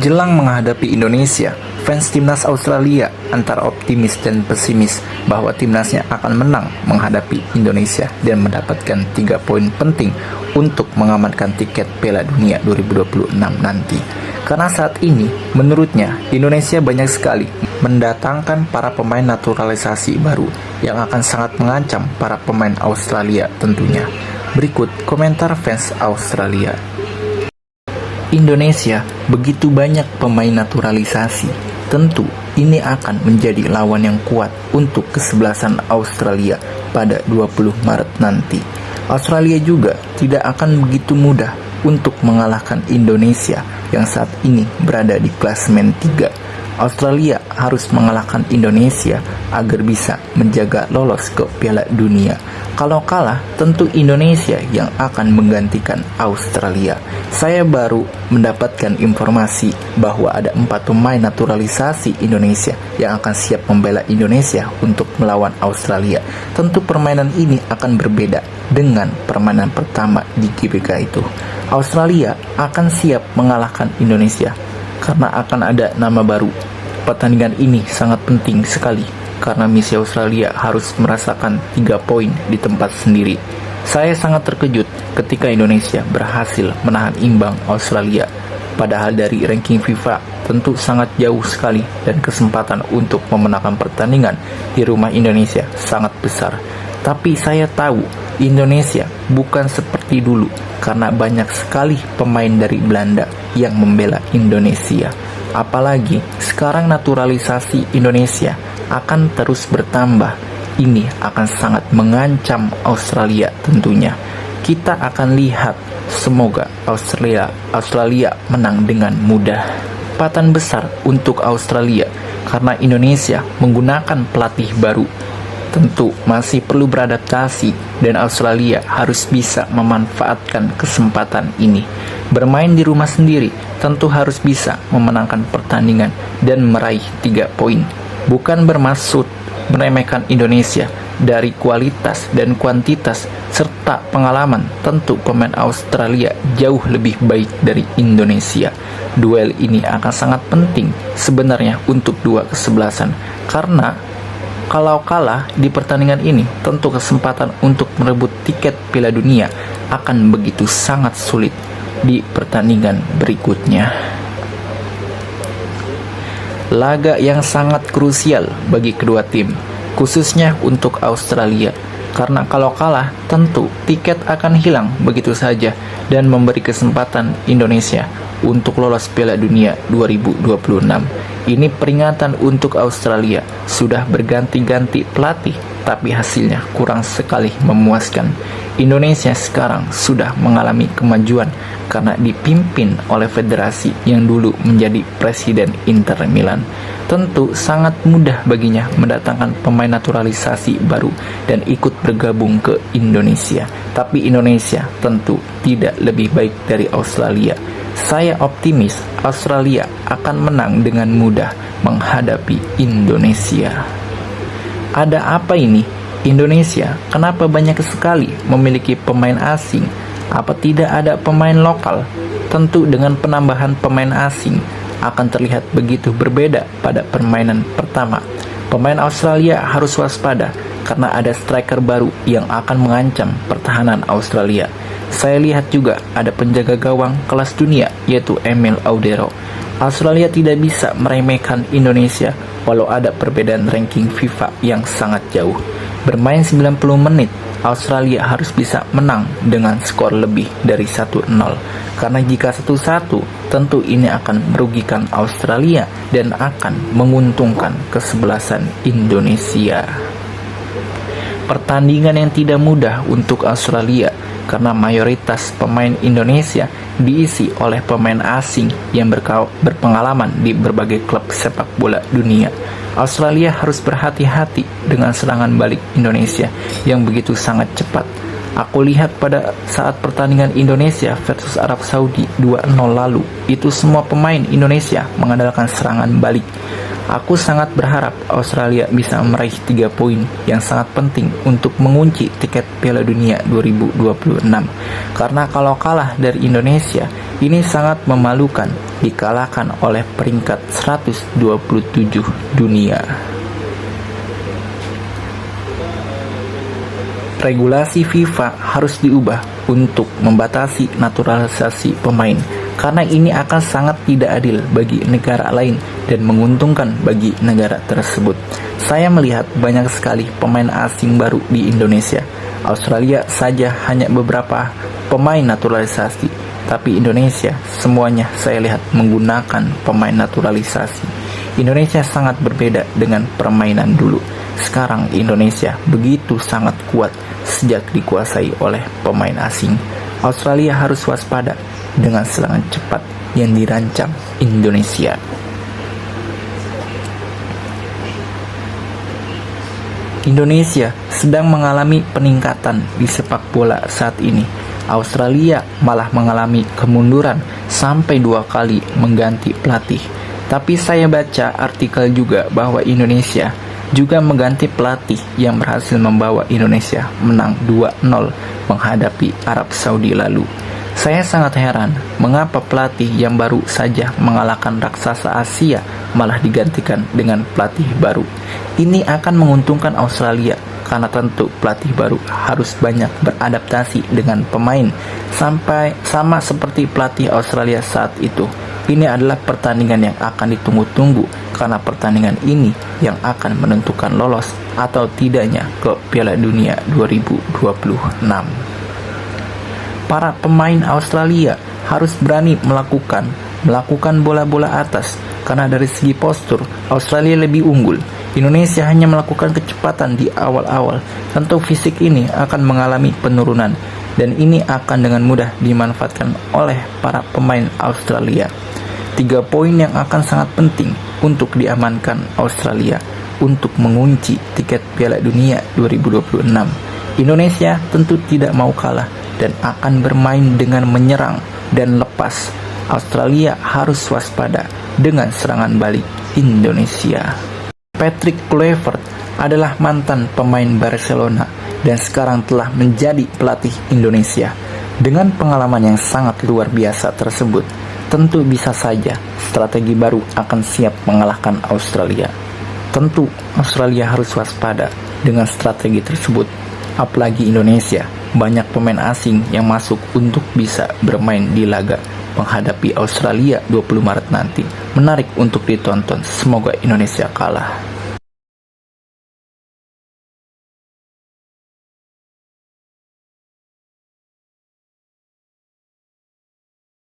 Jelang menghadapi Indonesia, fans timnas Australia antara optimis dan pesimis bahwa timnasnya akan menang menghadapi Indonesia dan mendapatkan 3 poin penting untuk mengamankan tiket Piala Dunia 2026 nanti. Karena saat ini, menurutnya, Indonesia banyak sekali mendatangkan para pemain naturalisasi baru yang akan sangat mengancam para pemain Australia tentunya. Berikut komentar fans Australia. Indonesia begitu banyak pemain naturalisasi. Tentu ini akan menjadi lawan yang kuat untuk kesebelasan Australia pada 20 Maret nanti. Australia juga tidak akan begitu mudah untuk mengalahkan Indonesia yang saat ini berada di klasemen 3. Australia harus mengalahkan Indonesia agar bisa menjaga lolos ke Piala Dunia. Kalau kalah, tentu Indonesia yang akan menggantikan Australia. Saya baru mendapatkan informasi bahwa ada 4 pemain naturalisasi Indonesia yang akan siap membela Indonesia untuk melawan Australia. Tentu permainan ini akan berbeda dengan permainan pertama di GBK itu. Australia akan siap mengalahkan Indonesia karena akan ada nama baru. Pertandingan ini sangat penting sekali karena misi Australia harus merasakan 3 poin di tempat sendiri. Saya sangat terkejut ketika Indonesia berhasil menahan imbang Australia. Padahal dari ranking FIFA tentu sangat jauh sekali dan kesempatan untuk memenangkan pertandingan di rumah Indonesia sangat besar. Tapi saya tahu Indonesia bukan seperti dulu karena banyak sekali pemain dari Belanda yang membela Indonesia. Apalagi sekarang naturalisasi Indonesia akan terus bertambah. Ini akan sangat mengancam Australia tentunya. Kita akan lihat, semoga Australia menang dengan mudah. Kesempatan besar untuk Australia karena Indonesia menggunakan pelatih baru. Tentu masih perlu beradaptasi dan Australia harus bisa memanfaatkan kesempatan ini. Bermain di rumah sendiri tentu harus bisa memenangkan pertandingan dan meraih 3 poin. Bukan bermaksud meremehkan Indonesia. Dari kualitas dan kuantitas serta pengalaman, tentu pemain Australia jauh lebih baik dari Indonesia. Duel ini akan sangat penting sebenarnya untuk dua kesebelasan, karena kalau kalah di pertandingan ini, tentu kesempatan untuk merebut tiket Piala Dunia akan begitu sangat sulit di pertandingan berikutnya. Laga yang sangat krusial bagi kedua tim, khususnya untuk Australia, karena kalau kalah tentu tiket akan hilang begitu saja dan memberi kesempatan Indonesia untuk lolos Piala Dunia 2026. Ini peringatan untuk Australia. Sudah berganti-ganti pelatih, tapi hasilnya kurang sekali memuaskan. Indonesia sekarang sudah mengalami kemajuan karena dipimpin oleh federasi yang dulu menjadi presiden Inter Milan. Tentu sangat mudah baginya mendatangkan pemain naturalisasi baru dan ikut bergabung ke Indonesia. Tapi Indonesia tentu tidak lebih baik dari Australia. Saya optimis Australia akan menang dengan mudah menghadapi Indonesia. Ada apa ini? Indonesia kenapa banyak sekali memiliki pemain asing? Apa tidak ada pemain lokal? Tentu dengan penambahan pemain asing akan terlihat begitu berbeda pada permainan pertama. Pemain Australia harus waspada karena ada striker baru yang akan mengancam pertahanan Australia. Saya lihat juga ada penjaga gawang kelas dunia yaitu Emil Audero. Australia tidak bisa meremehkan Indonesia walau ada perbedaan ranking FIFA yang sangat jauh. Bermain 90 menit, Australia harus bisa menang dengan skor lebih dari 1-0. Karena jika 1-1, tentu ini akan merugikan Australia dan akan menguntungkan kesebelasan Indonesia. Pertandingan yang tidak mudah untuk Australia karena mayoritas pemain Indonesia diisi oleh pemain asing yang berpengalaman di berbagai klub sepak bola dunia. Australia harus berhati-hati dengan serangan balik Indonesia yang begitu sangat cepat. Aku lihat pada saat pertandingan Indonesia versus Arab Saudi 2-0 lalu, itu semua pemain Indonesia mengandalkan serangan balik. Aku sangat berharap Australia bisa meraih 3 poin yang sangat penting untuk mengunci tiket Piala Dunia 2026. Karena kalau kalah dari Indonesia, ini sangat memalukan dikalahkan oleh peringkat 127 dunia. Regulasi FIFA harus diubah untuk membatasi naturalisasi pemain, karena ini akan sangat tidak adil bagi negara lain dan menguntungkan bagi negara tersebut. Saya melihat banyak sekali pemain asing baru di Indonesia. Australia saja hanya beberapa pemain naturalisasi, tapi Indonesia semuanya saya lihat menggunakan pemain naturalisasi. Indonesia sangat berbeda dengan permainan dulu. Sekarang Indonesia begitu sangat kuat sejak dikuasai oleh pemain asing. Australia harus waspada dengan serangan cepat yang dirancang Indonesia. Indonesia sedang mengalami peningkatan di sepak bola saat ini. Australia malah mengalami kemunduran sampai 2 kali mengganti pelatih. Tapi saya baca artikel juga bahwa Indonesia juga mengganti pelatih yang berhasil membawa Indonesia menang 2-0 menghadapi Arab Saudi lalu. Saya sangat heran mengapa pelatih yang baru saja mengalahkan raksasa Asia malah digantikan dengan pelatih baru. Ini akan menguntungkan Australia karena tentu pelatih baru harus banyak beradaptasi dengan pemain sama seperti pelatih Australia saat itu. Ini adalah pertandingan yang akan ditunggu-tunggu karena pertandingan ini yang akan menentukan lolos atau tidaknya ke Piala Dunia 2026. Para pemain Australia harus berani melakukan bola-bola atas karena dari segi postur Australia lebih unggul. Indonesia hanya melakukan kecepatan di awal-awal. Tentu fisik ini akan mengalami penurunan dan ini akan dengan mudah dimanfaatkan oleh para pemain Australia. 3 poin yang akan sangat penting untuk diamankan Australia untuk mengunci tiket Piala Dunia 2026. Indonesia tentu tidak mau kalah dan akan bermain dengan menyerang dan lepas. Australia harus waspada dengan serangan balik Indonesia. Patrick Kluivert adalah mantan pemain Barcelona dan sekarang telah menjadi pelatih Indonesia. Dengan pengalaman yang sangat luar biasa tersebut, tentu bisa saja strategi baru akan siap mengalahkan Australia. Tentu Australia harus waspada dengan strategi tersebut. Apalagi Indonesia, banyak pemain asing yang masuk untuk bisa bermain di laga menghadapi Australia 20 Maret nanti. Menarik untuk ditonton, semoga Indonesia kalah.